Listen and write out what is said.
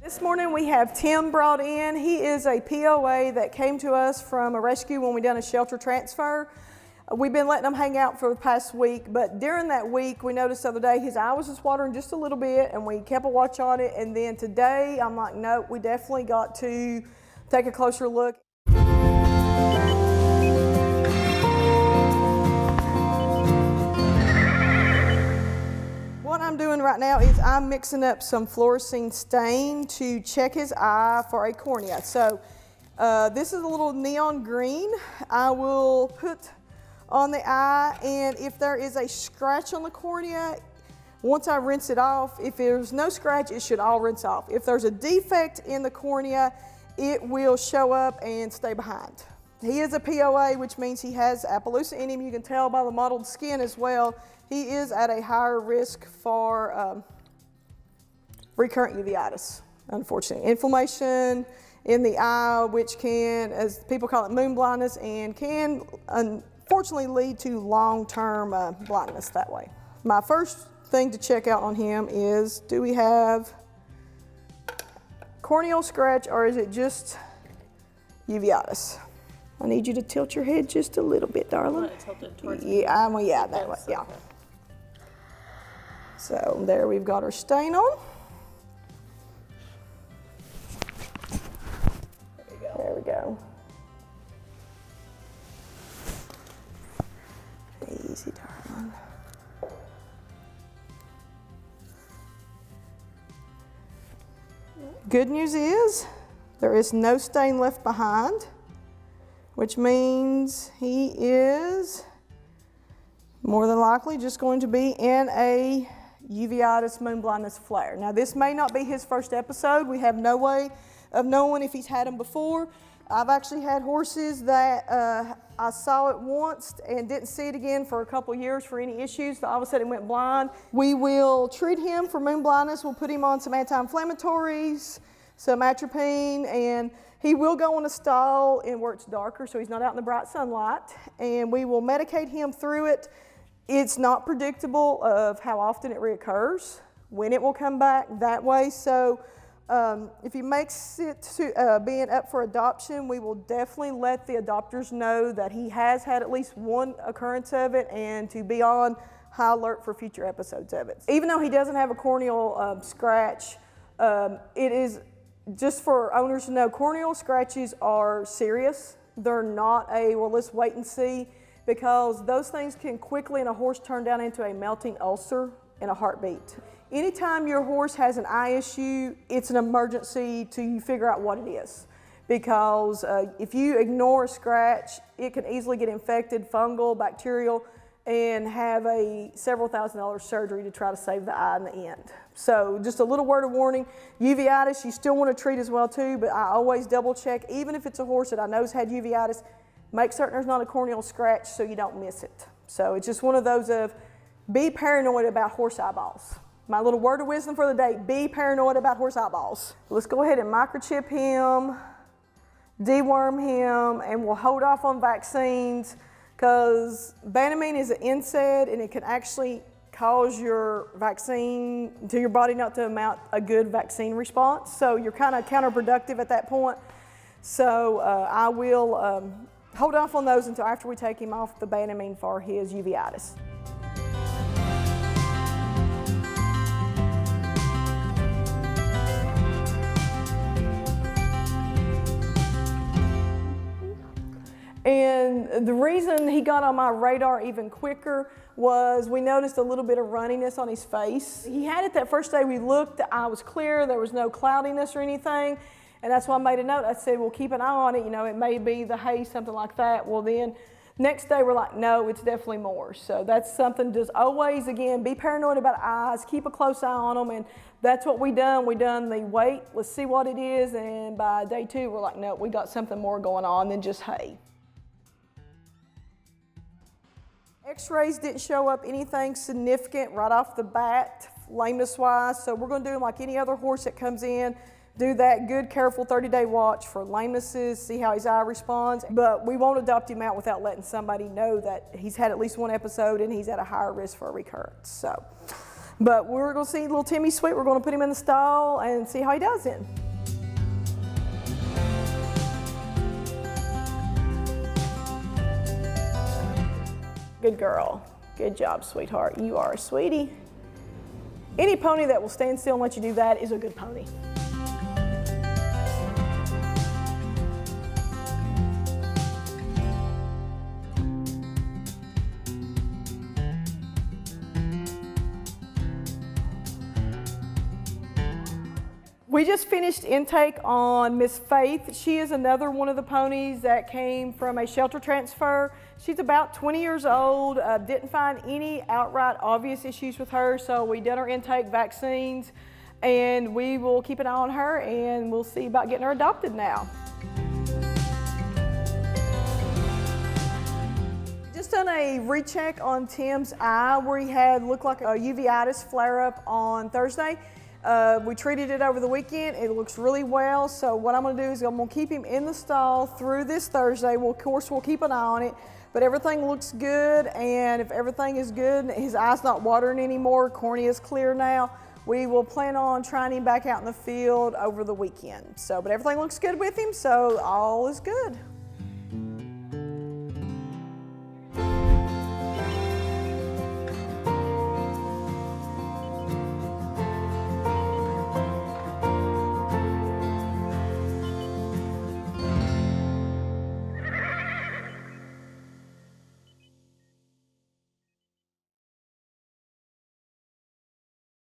This morning we have Tim brought in. He is a POA that came to us from a rescue when we done a shelter transfer. We've been letting him hang out for the past week, but during that week we noticed the other day his eye was just watering just a little bit, and we kept a watch on it. And then today I'm like, nope, we definitely got to take a closer look. What I'm doing right now is I'm mixing up some fluorescein stain to check his eye for a cornea. So this is a little neon green. I will put on the eye, and if there is a scratch on the cornea, once I rinse it off, if there's no scratch, it should all rinse off. If there's a defect in the cornea, it will show up and stay behind. He is a POA, which means he has Appaloosa in him. You can tell by the mottled skin as well. He is at a higher risk for recurrent uveitis, unfortunately. Inflammation in the eye, which can, as people call it, moon blindness, and can unfortunately lead to long-term blindness that way. My first thing to check out on him is, do we have corneal scratch, or is it just uveitis? I need you to tilt your head just a little bit, darling. Yeah, well, yeah, that way, yeah. So there we've got our stain on. There we go. Easy, darling. Good news is there is no stain left behind, which means he is more than likely just going to be in a uveitis moon blindness flare. Now this may not be his first episode. We have no way of knowing if he's had them before. I've actually had horses that I saw it once and didn't see it again for a couple of years for any issues. All of a sudden it went blind. We will treat him for moon blindness. We'll put him on some anti-inflammatories, some atropine, and he will go on a stall in where it's darker, so he's not out in the bright sunlight, and we will medicate him through it. It's not predictable of how often it reoccurs, when it will come back that way. So if he makes it to being up for adoption, we will definitely let the adopters know that he has had at least one occurrence of it, and to be on high alert for future episodes of it. Even though he doesn't have a corneal scratch, it is just for owners to know, corneal scratches are serious. They're not a, well, let's wait and see, because those things can quickly in a horse turn down into a melting ulcer in a heartbeat. Anytime your horse has an eye issue, it's an emergency to figure out what it is. Because if you ignore a scratch, it can easily get infected, fungal, bacterial, and have a several $1,000 surgery to try to save the eye in the end. So just a little word of warning, uveitis you still want to treat as well too, but I always double check, even if it's a horse that I know's had uveitis, make certain there's not a corneal scratch so you don't miss it. So it's just one of those of, be paranoid about horse eyeballs. My little word of wisdom for the day, be paranoid about horse eyeballs. Let's go ahead and microchip him, deworm him, and we'll hold off on vaccines, because Banamine is an NSAID, and it can actually cause your vaccine, to your body not to mount a good vaccine response. So you're kind of counterproductive at that point. So I will hold off on those until after we take him off the Banamine for his uveitis. And the reason he got on my radar even quicker was we noticed a little bit of runniness on his face. He had it that first day we looked, the eye was clear, there was no cloudiness or anything, and that's why I made a note. I said, well, keep an eye on it, you know, it may be the haze, something like that. Well then, next day we're like, no, it's definitely more. So that's something, just always, again, be paranoid about eyes, keep a close eye on them, and that's what we done. We done the wait, let's see what it is, and by day 2 we're like, no, we got something more going on than just hay. X-rays didn't show up anything significant right off the bat, lameness-wise, so we're going to do them like any other horse that comes in, do that good, careful 30-day watch for lamenesses, see how his eye responds, but we won't adopt him out without letting somebody know that he's had at least one episode and he's at a higher risk for a recurrence. So But we're gonna see little Timmy Sweet. We're gonna put him in the stall and see how he does in. Good girl. Good job, sweetheart. You are a sweetie. Any pony that will stand still and let you do that is a good pony. We just finished intake on Miss Faith. She is another one of the ponies that came from a shelter transfer. She's about 20 years old, didn't find any outright obvious issues with her, so we did our intake vaccines, and we will keep an eye on her, and we'll see about getting her adopted now. Just done a recheck on Tim's eye where he had looked like a uveitis flare-up on Thursday. We treated it over the weekend. It looks really well. So what I'm going to do is I'm going to keep him in the stall through this Thursday. Of course, we'll keep an eye on it. But everything looks good. And if everything is good, his eye's not watering anymore, cornea is clear now, we will plan on trying him back out in the field over the weekend. But everything looks good with him, so all is good.